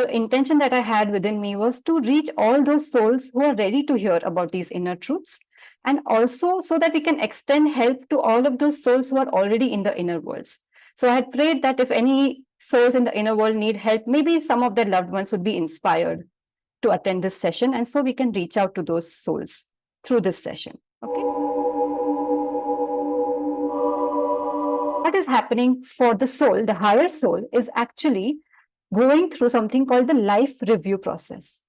the intention that I had within me was to reach all those souls who are ready to hear about these inner truths, and also so that we can extend help to all of those souls who are already in the inner worlds. So I had prayed that if any souls in the inner world need help, maybe some of their loved ones would be inspired to attend this session, and so we can reach out to those souls through this session. Okay. What is happening for the soul, the higher soul, is actually going through something called the life review process.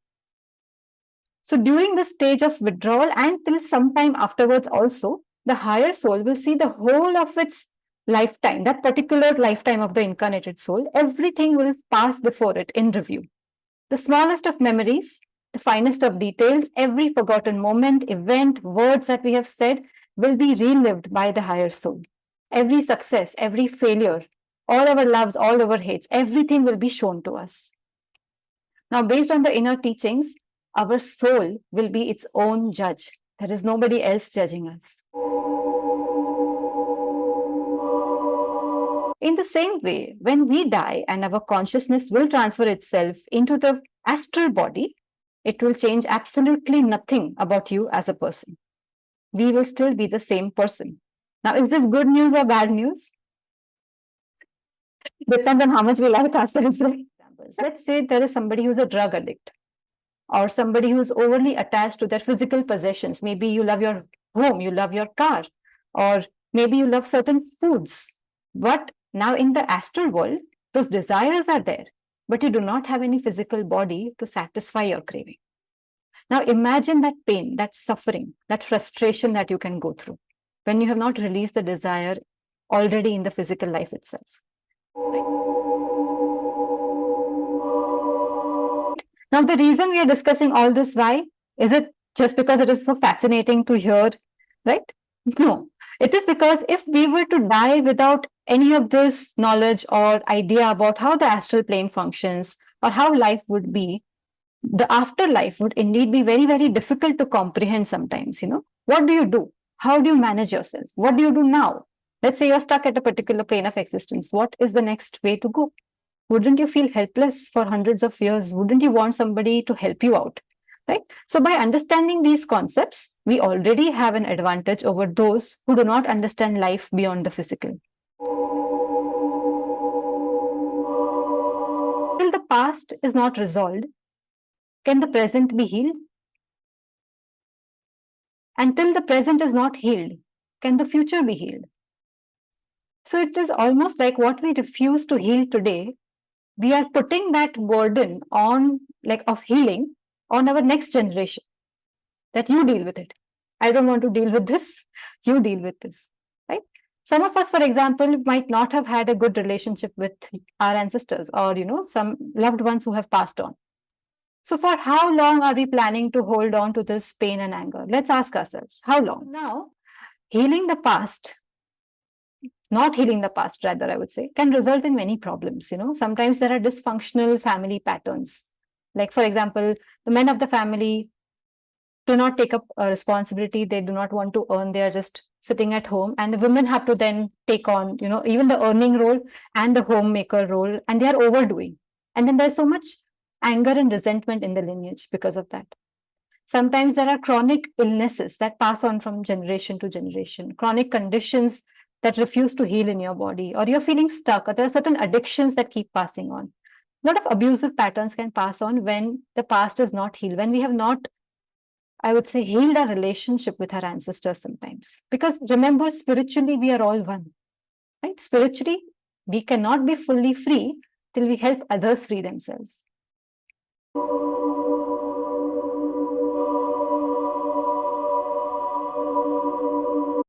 So during the stage of withdrawal and till sometime afterwards also, the higher soul will see the whole of its lifetime, that particular lifetime of the incarnated soul, everything will pass before it in review. The smallest of memories, the finest of details, every forgotten moment, event, words that we have said will be relived by the higher soul. Every success, every failure, all our loves, all our hates, everything will be shown to us. Now, based on the inner teachings, our soul will be its own judge. There is nobody else judging us. In the same way, when we die and our consciousness will transfer itself into the astral body, it will change absolutely nothing about you as a person. We will still be the same person. Now, is this good news or bad news? Depends on how much we like ourselves. Let's say there is somebody who's a drug addict, or somebody who's overly attached to their physical possessions. Maybe you love your home, you love your car, or maybe you love certain foods. But now in the astral world, those desires are there, but you do not have any physical body to satisfy your craving. Now imagine that pain, that suffering, that frustration that you can go through when you have not released the desire already in the physical life itself. Now, the reason we are discussing all this, why? Is it just because it is so fascinating to hear, right? No, it is because if we were to die without any of this knowledge or idea about how the astral plane functions or how life would be, the afterlife would indeed be very, very difficult to comprehend sometimes. What do you do? How do you manage yourself? What do you do now? Let's say you're stuck at a particular plane of existence. What is the next way to go? Wouldn't you feel helpless for hundreds of years? Wouldn't you want somebody to help you out? Right? So by understanding these concepts, we already have an advantage over those who do not understand life beyond the physical. Till the past is not resolved, can the present be healed? Until the present is not healed, can the future be healed? So it is almost like what we refuse to heal today, we are putting that burden on, like, of healing on our next generation, that you deal with it. I don't want to deal with this. You deal with this, right? Some of us, for example, might not have had a good relationship with our ancestors or, some loved ones who have passed on. So for how long are we planning to hold on to this pain and anger? Let's ask ourselves, how long? Now, healing the past, not healing the past, rather, I would say, can result in many problems. Sometimes there are dysfunctional family patterns. Like, for example, the men of the family do not take up a responsibility. They do not want to earn. They are just sitting at home. And the women have to then take on, even the earning role and the homemaker role. And they are overdoing. And then there's so much anger and resentment in the lineage because of that. Sometimes there are chronic illnesses that pass on from generation to generation, chronic conditions that refuse to heal in your body, or you're feeling stuck, or there are certain addictions that keep passing on. A lot of abusive patterns can pass on when the past is not healed, when we have not, I would say, healed our relationship with our ancestors sometimes. Because remember, spiritually, we are all one, right? Spiritually, we cannot be fully free till we help others free themselves.